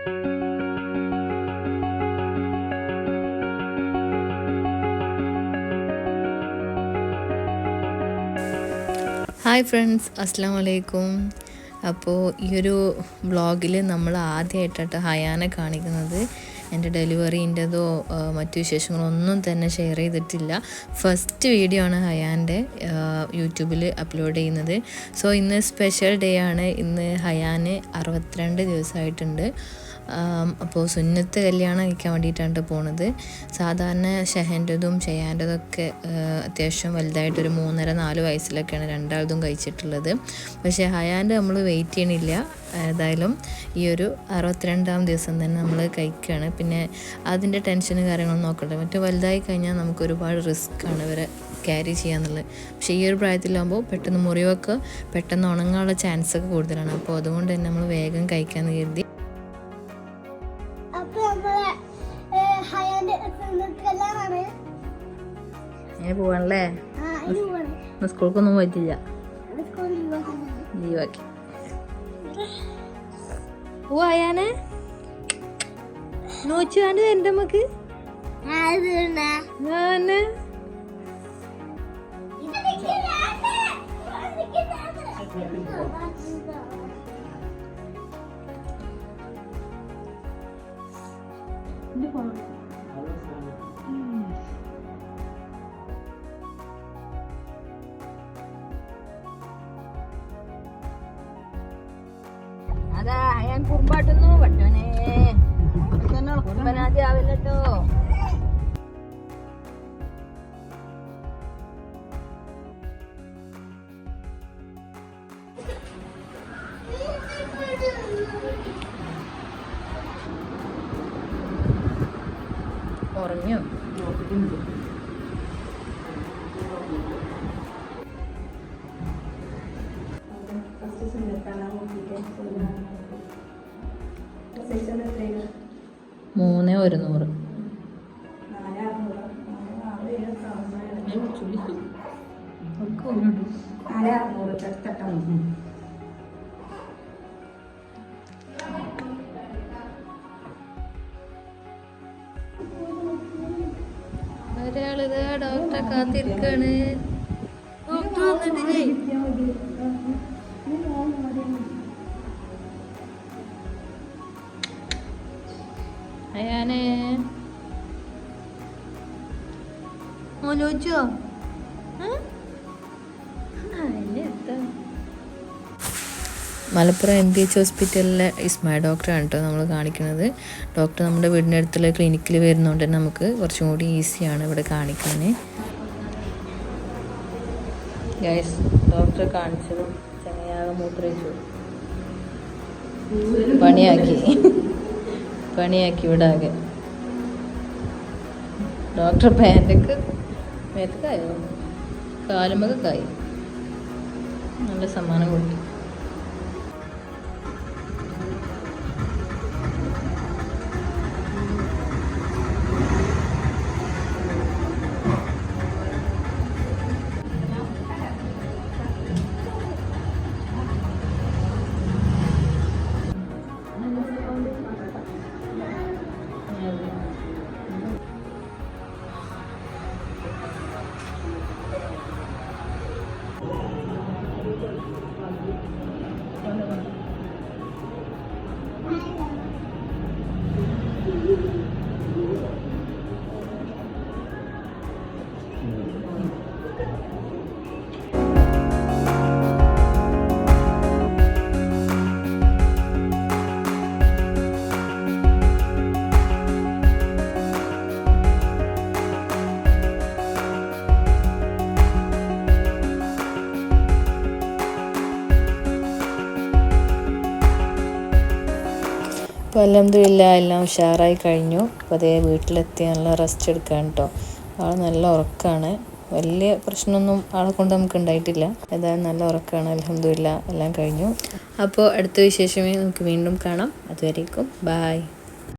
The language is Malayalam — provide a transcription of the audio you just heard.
ഹായ് ഫ്രണ്ട്സ്, അസ്സലാമു അലൈക്കും. അപ്പോൾ ഈ ഒരു വ്ളോഗിൽ നമ്മൾ ആദ്യമായിട്ടാണ് ഹയാനെ കാണിക്കുന്നത്. എൻ്റെ ഡെലിവറീൻ്റെതോ മറ്റു വിശേഷങ്ങളോ ഒന്നും തന്നെ ഷെയർ ചെയ്തിട്ടില്ല. ഫസ്റ്റ് വീഡിയോ ആണ് ഹയാൻ്റെ യൂട്യൂബിൽ അപ്ലോഡ് ചെയ്യുന്നത്. സോ ഇന്ന് സ്പെഷ്യൽ ഡേ ആണ്. ഇന്ന് ഹയാന് 62 ദിവസമായിട്ടുണ്ട്. അപ്പോൾ സുന്നത്ത് കല്യാണം കഴിക്കാൻ വേണ്ടിയിട്ടാണ് പോണത്. സാധാരണ ഷെഹൻ്റെതും ഷെയാൻ്റെതൊക്കെ അത്യാവശ്യം വലുതായിട്ടൊരു 3.5-4 വയസ്സിലൊക്കെയാണ് രണ്ടാളതും കഴിച്ചിട്ടുള്ളത്. പക്ഷേ ഹയാൻ്റെ നമ്മൾ വെയിറ്റ് ചെയ്യണില്ല. ഏതായാലും ഈ ഒരു 62-ാം ദിവസം തന്നെ നമ്മൾ കഴിക്കുകയാണ്. പിന്നെ അതിൻ്റെ ടെൻഷനും കാര്യങ്ങളും നോക്കട്ടെ. മറ്റു വലുതായി കഴിഞ്ഞാൽ നമുക്ക് ഒരുപാട് റിസ്ക്കാണ് ഇവരെ ക്യാരി ചെയ്യാന്നുള്ളത്. പക്ഷേ ഈ ഒരു പ്രായത്തിലാകുമ്പോൾ പെട്ടെന്ന് മുറിവൊക്കെ പെട്ടെന്ന് ഉണങ്ങാനുള്ള ചാൻസൊക്കെ കൂടുതലാണ്. അപ്പോൾ അതുകൊണ്ട് തന്നെ നമ്മൾ വേഗം കഴിക്കാമെന്ന് കരുതി. അങ്ങനെ പോവാണല്ലേ? സ്കൂൾക്കൊന്നും പോയിട്ടില്ല, ലീവാക്കി പോവാനെ നോച്ചാണ്ട് എൻ്റെ അമ്മക്ക് അതാ ഞാൻ കുറുമ്പാട്ടുന്നു. പറ്റോനെ കുറുമ്പനാദ്യം ആവില്ലട്ടോ. ഉറങ്ങോ? മൂന്ന് 100. ഒരാളിത് ഡോക്ടറെ കാത്തിരിക്കാണ്. ഡോക്ടർ വന്നിട്ടില്ലേ? അയാനെ മോലോച്ചോ? മലപ്പുറം MPH ഹോസ്പിറ്റലിലെ ഇസ്മായ ഡോക്ടറാണ് കേട്ടോ നമ്മൾ കാണിക്കുന്നത്. ഡോക്ടർ നമ്മുടെ വീടിൻ്റെ അടുത്തുള്ള ക്ലിനിക്കിൽ വരുന്നതുകൊണ്ട് തന്നെ നമുക്ക് കുറച്ചും കൂടി ഈസിയാണ് ഇവിടെ കാണിക്കാൻ. ഗൈസ്, ഡോക്ടറെ കാണിച്ചതും ചങ്ങയാകെ മൂത്രയിച്ചു പണിയാക്കി ഇവിടെ ആകെ. ഡോക്ടർ പാൻറ്റൊക്കെ മേത്തക്കായോ കാലുമൊക്കെ കായി. നല്ല സമ്മാനം കൊടുത്തു. അപ്പോൾ അൽഹംദുലില്ലാ എല്ലാം ഉഷാറായി കഴിഞ്ഞു. അപ്പോൾ അതേ വീട്ടിലെത്തി നല്ല റെസ്റ്റ് എടുക്കാൻ കേട്ടോ. ആൾ നല്ല ഉറക്കമാണ്. വലിയ പ്രശ്നമൊന്നും ആളെ കൊണ്ട് നമുക്ക് ഉണ്ടായിട്ടില്ല. ഏതായാലും നല്ല ഉറക്കമാണ്. അൽഹംദുലില്ലാ എല്ലാം കഴിഞ്ഞു. അപ്പോൾ അടുത്ത വിശേഷമേ നമുക്ക് വീണ്ടും കാണാം. അതുവരേക്കും ബായ്.